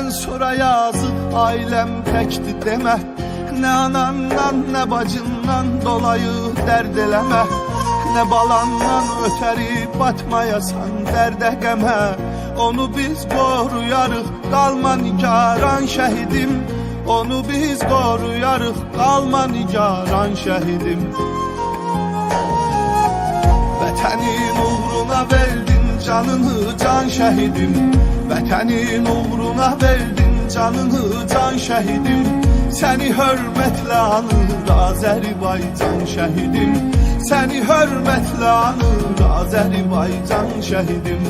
Senden sonra yazık ailem tekti deme. Ne anandan ne bacından dolayı derd eleme. Ne balandan öteri batmayasan derde qəmə. Onu biz qoruyarıq, qalma nigaran şəhidim. Onu biz qoruyarıq, qalma nigaran şəhidim. Vətənin uğruna verdin canını can şəhidim. Vətənin uğruna verdin canını can şəhidim. Səni hörmətlə anır Azərbaycan şəhidim. Səni hörmətlə anır Azərbaycan şəhidim.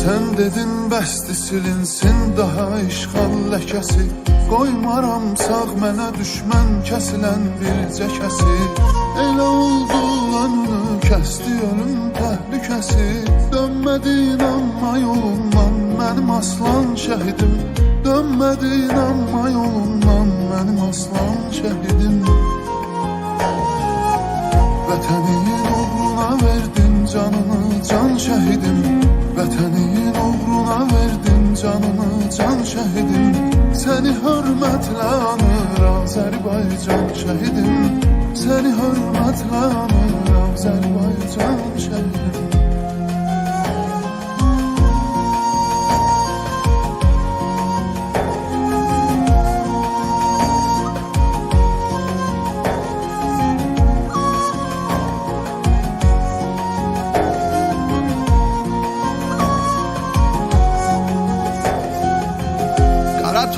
Sen dedin bəsdi silinsin daha işğal ləkəsi. Qoymaram sağ mənə düşmən kəsilən bircə kəsi. Elə oldu önünü kəsdi ölüm təhlükəsi. Dönmədin amma yolundan mənim aslan şəhidim. Dönmədin amma yolundan mənim aslan şəhidim. Vətənin uğruna verdin canını can şəhidim. Vətənin uğruna verdin canını can şəhidim. Səni hörmətlə anır Azərbaycan şəhidim. Səni hörmətlə anır Azərbaycan şəhidim.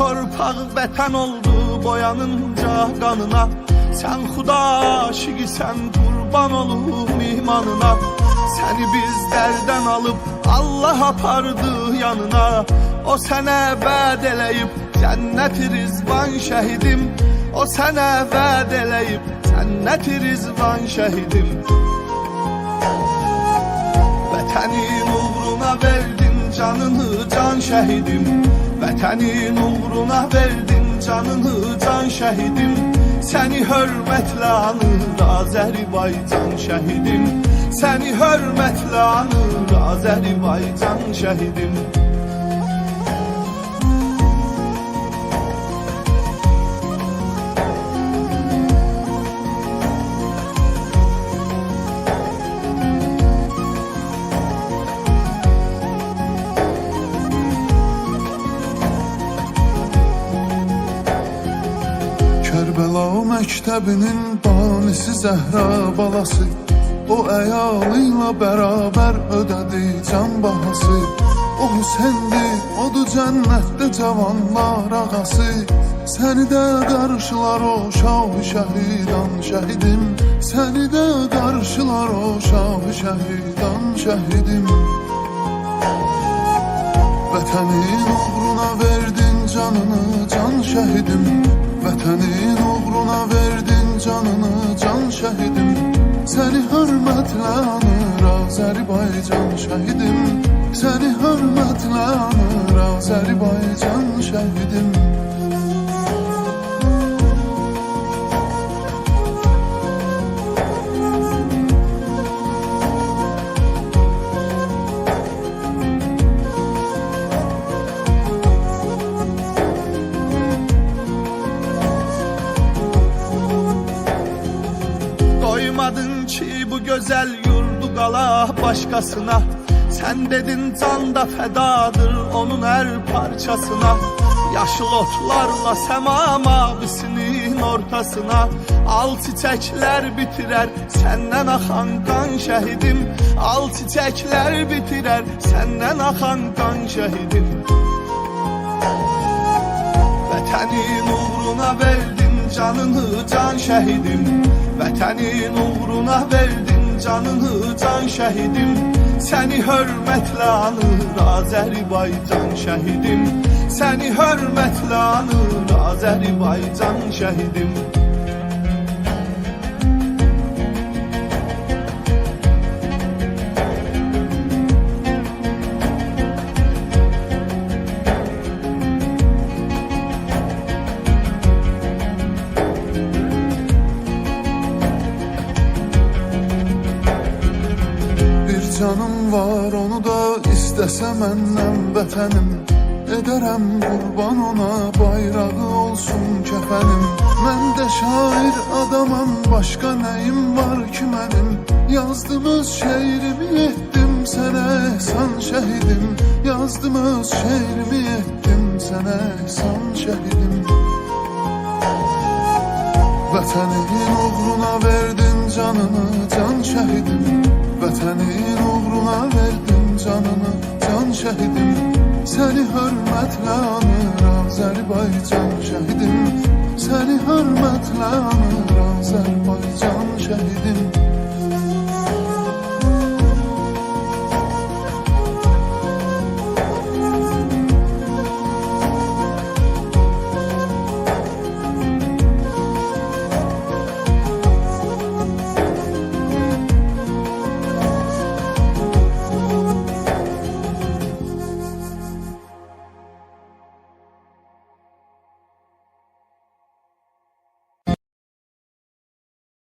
Torpağı vətən oldu boyanınca qanına. Sən xuda aşiqisən qurban olub imanına. Səni bizlərdən alıb Allah apardı yanına. O sənə vəd eləyib cənnət-i rizvan şəhidim. O sənə vəd eləyib cənnət-i rizvan şəhidim. Vətənin uğruna verdin canını can şəhidim. Vətənin uğruna verdin canını can şəhidim. Səni hörmətlə anır Azərbaycan şəhidim. Səni hörmətlə anır Azərbaycan şəhidim. Kərbəla məktəbinin banisi Zəhra balası. O əyalıyla bərabər ödədi can bahası. O Hüseyindir, odur cənnətdə cavanlar ağası. Səni də qarşılar o şah-ı şəhidan şəhidim. Səni də qarşılar o şah-ı şəhidan şəhidim. Vətənin uğruna verdin canını can şəhidim. Vətənin uğruna verdin canını can şəhidim. Səni hörmətlə anır Azərbaycan şəhidim. Səni hörmətlə anır Azərbaycan şəhidim. Doymadın ki bu gözəl yurdu qala başqasına. Sən dedin can da fədadır onun hər parçasına. Yaşıl otlarla səma mavisinin ortasına. Al çiçəklər bitirər səndən axan qan şəhidim. Al çiçəklər bitirər səndən axan qan şəhidim. Vətənin uğruna verdin canını can şəhidim. Vətənin uğruna verdin canını can şəhidim. Səni hörmətlə anır Azərbaycan şəhidim. Səni hörmətlə anır Azərbaycan şəhidim. canım var, onu da istəsə məndən vətənim. Edərəm qurban ona, bayrağı olsun kəfənim. Mən də şair adamam, başqa nəyim var ki mənim? Yazdım öz şeirimi, etdim sənə ehsan şəhidim. Yazdım öz şeirimi, etdim sənə ehsan şəhidim. Vətənin uğruna verdin canını, can şəhidim. Vətənin uğruna verdin canını, can şəhidim. Səni hörmətlə anır Azərbaycan şəhidim. Səni hörmətlə anır Azərbaycan şəhidim.